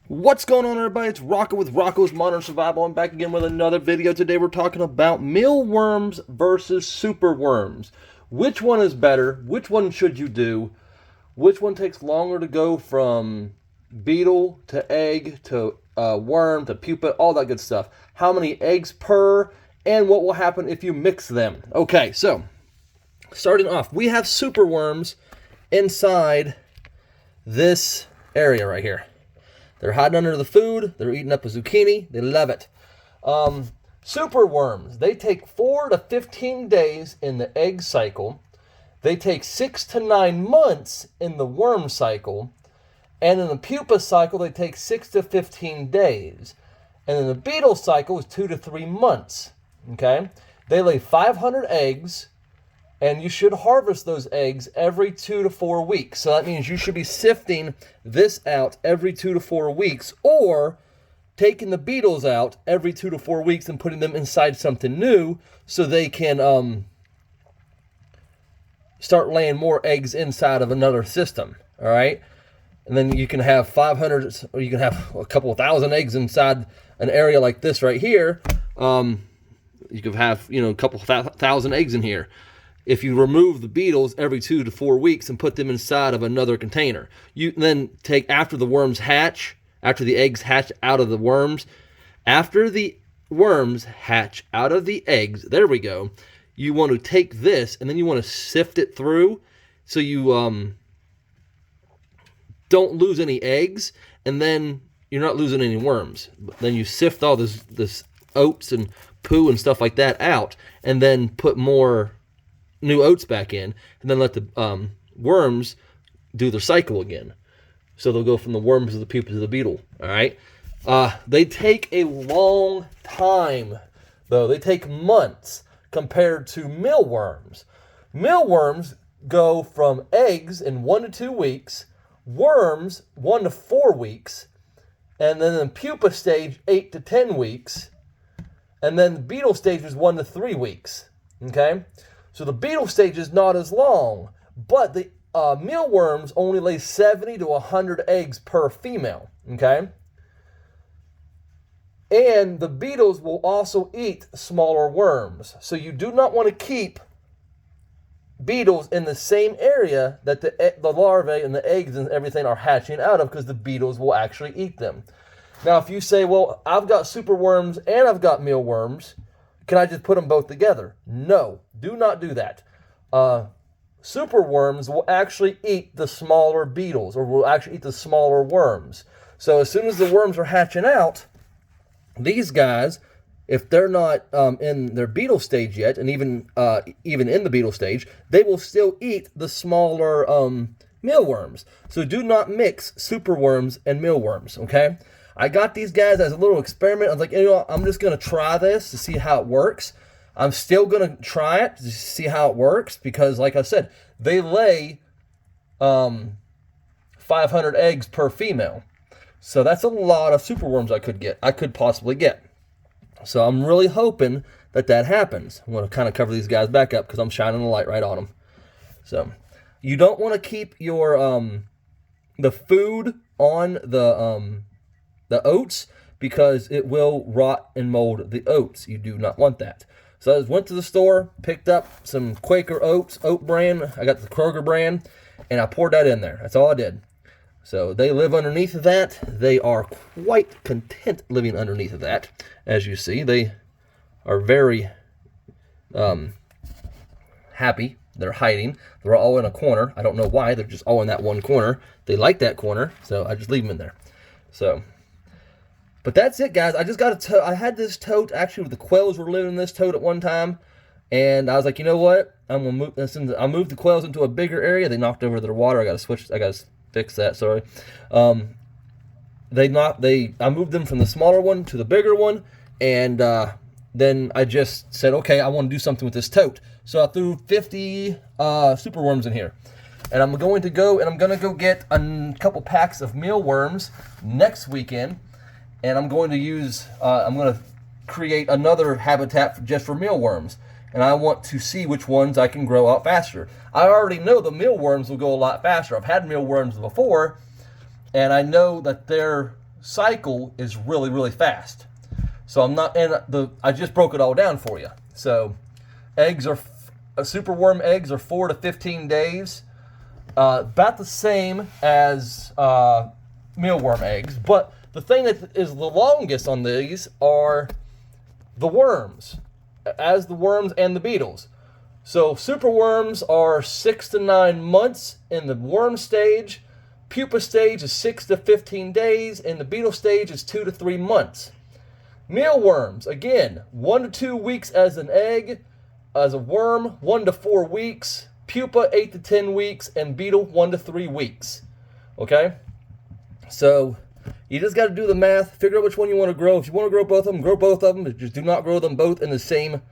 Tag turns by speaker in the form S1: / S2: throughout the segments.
S1: What's going on, everybody? It's Rocco with Rocco's Modern Survival. I'm back again with another video. Today we're talking about mealworms versus superworms. Which one is better? Which one should you do? Which one takes longer to go from beetle to egg to worm to pupa, all that good stuff. How many eggs per, and what will happen if you mix them. Okay, so starting off, we have superworms inside this area right here. They're hiding under the food. They're eating up a zucchini. They love it. Superworms, they take 4 to 15 days in the egg cycle. They take 6 to 9 months in the worm cycle. And in the pupa cycle, they take 6 to 15 days. And in the beetle cycle is 2 to 3 months. Okay? They lay 500 eggs. And you should harvest those eggs every 2 to 4 weeks. So that means you should be sifting this out every 2 to 4 weeks, or taking the beetles out every 2 to 4 weeks and putting them inside something new so they can start laying more eggs inside of another system. All right? And then you can have 500, or you can have a couple of thousand eggs inside an area like this right here. You could have, a couple thousand eggs in here. If you remove the beetles every 2 to 4 weeks and put them inside of another container. You then take, after the worms hatch, after the eggs hatch out of the worms, after the worms hatch out of the eggs, there we go, you want to take this and then you want to sift it through so you don't lose any eggs, and then you're not losing any worms. But then you sift all this oats and poo and stuff like that out, and then put more new oats back in, and then let the worms do their cycle again. So they'll go from the worms to the pupa to the beetle. All right. They take a long time, though. They take months compared to mealworms. Mealworms go from eggs in 1 to 2 weeks, worms 1 to 4 weeks, and then the pupa stage 8 to 10 weeks, and then the beetle stage is 1 to 3 weeks. Okay. So the beetle stage is not as long, but the mealworms only lay 70 to 100 eggs per female, okay? And the beetles will also eat smaller worms. So you do not want to keep beetles in the same area that the larvae and the eggs and everything are hatching out of, because the beetles will actually eat them. Now, if you say, well, I've got superworms and I've got mealworms, can I just put them both together? No, do not do that. Superworms will actually eat the smaller beetles, or will actually eat the smaller worms. So as soon as the worms are hatching out, these guys, if they're not in their beetle stage yet, and even in the beetle stage, they will still eat the smaller mealworms. So do not mix superworms and mealworms, okay? I got these guys as a little experiment. I was like, I'm just going to try this to see how it works. I'm still going to try it to see how it works because, like I said, they lay 500 eggs per female. So that's a lot of superworms I could possibly get. So I'm really hoping that happens. I'm going to kind of cover these guys back up because I'm shining the light right on them. So you don't want to keep your the food on the oats, because it will rot and mold the oats. You do not want that. So I just went to the store, picked up some Quaker oats, oat bran. I got the Kroger brand, and I poured that in there. That's all I did. So they live underneath of that. They are quite content living underneath of that. As you see, they are very happy. They're hiding. They're all in a corner. I don't know why. They're just all in that one corner. They like that corner, so I just leave them in there. So, but that's it, guys. I just got a tote. I had this tote. Actually, the quails were living in this tote at one time, and I was like, you know what? I'm gonna move this into. I moved the quails into a bigger area. They knocked over their water. I got to fix that. Sorry. I moved them from the smaller one to the bigger one, and then I just said, okay, I want to do something with this tote. So I threw 50 superworms in here. And I'm going to go get a couple packs of mealworms next weekend. And I'm going to create another habitat just for mealworms. And I want to see which ones I can grow out faster. I already know the mealworms will go a lot faster. I've had mealworms before, and I know that they're cycle is really, really fast. So I'm not, and I just broke it all down for you. So eggs are, superworm eggs are 4 to 15 days. About the same as mealworm eggs. But the thing that is the longest on these are the worms, as the worms and the beetles. So superworms are 6 to 9 months in the worm stage. Pupa stage is 6 to 15 days, and the beetle stage is 2 to 3 months. Mealworms, again, 1 to 2 weeks as an egg, as a worm, 1 to 4 weeks. Pupa, 8 to 10 weeks, and beetle, 1 to 3 weeks. Okay? So you just got to do the math, figure out which one you want to grow. If you want to grow both of them, grow both of them, but just do not grow them both in the same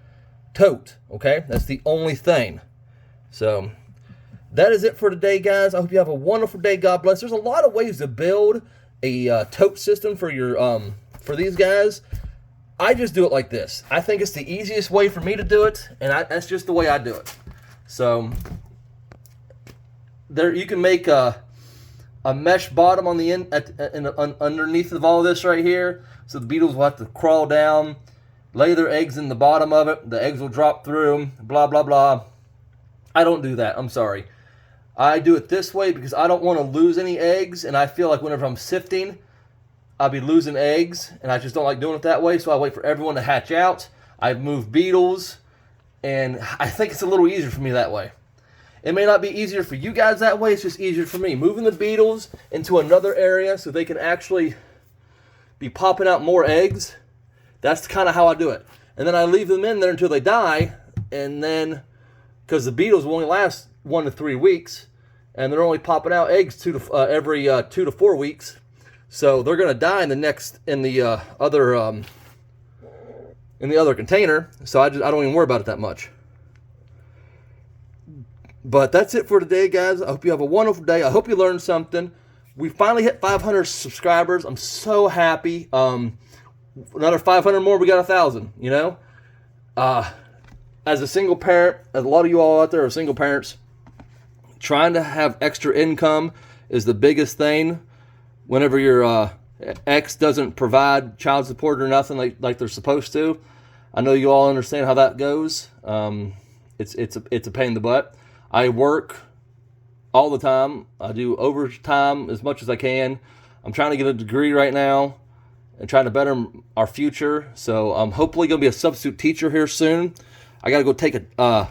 S1: tote. Okay? That's the only thing. So that is it for today, guys. I hope you have a wonderful day. God bless. There's a lot of ways to build a tote system for your for these guys. I just do it like this. I think it's the easiest way for me to do it, and that's just the way I do it. So there, you can make a mesh bottom on the end, underneath of all this right here. So the beetles will have to crawl down, lay their eggs in the bottom of it. The eggs will drop through. Blah blah blah. I don't do that. I'm sorry. I do it this way because I don't want to lose any eggs, and I feel like whenever I'm sifting, I'll be losing eggs, and I just don't like doing it that way. So I wait for everyone to hatch out. I move beetles. And I think it's a little easier for me that way. It may not be easier for you guys that way. It's just easier for me. Moving the beetles into another area so they can actually be popping out more eggs. That's kind of how I do it. And then I leave them in there until they die. And then, because the beetles will only last 1 to 3 weeks. And they're only popping out eggs every 2 to 4 weeks. So they're going to die in the other container, so I don't even worry about it that much. But that's it for today, guys. I hope you have a wonderful day. I hope you learned something. We finally hit 500 subscribers. I'm so happy. Another 500 more, we got 1,000, you know? As a single parent, as a lot of you all out there are single parents, trying to have extra income is the biggest thing. Whenever your ex doesn't provide child support or nothing like they're supposed to. I know you all understand how that goes. It's a pain in the butt. I work all the time. I do overtime as much as I can. I'm trying to get a degree right now and trying to better our future. So I'm hopefully going to be a substitute teacher here soon. I got to go take a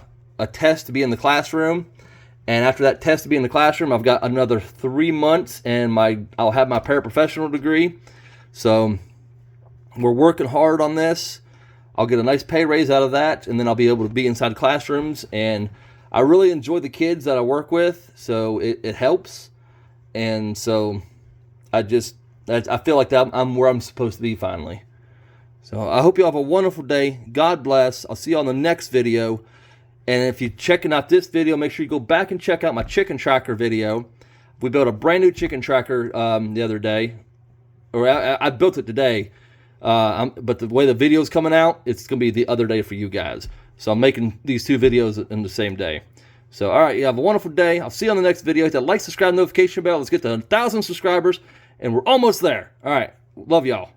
S1: test to be in the classroom. And after that test to be in the classroom, I've got another 3 months, and I'll have my paraprofessional degree. So we're working hard on this. I'll get a nice pay raise out of that, and then I'll be able to be inside classrooms. And I really enjoy the kids that I work with, so it helps. And so I feel like I'm where I'm supposed to be finally. So I hope you have a wonderful day. God bless. I'll see you on the next video. And if you're checking out this video, make sure you go back and check out my chicken tracker video. We built a brand new chicken tracker the other day. Or I built it today. But the way the video's coming out, it's going to be the other day for you guys. So I'm making these 2 videos in the same day. So, all right, you have a wonderful day. I'll see you on the next video. Hit that like, subscribe, notification bell. Let's get to 1,000 subscribers. And we're almost there. All right. Love y'all.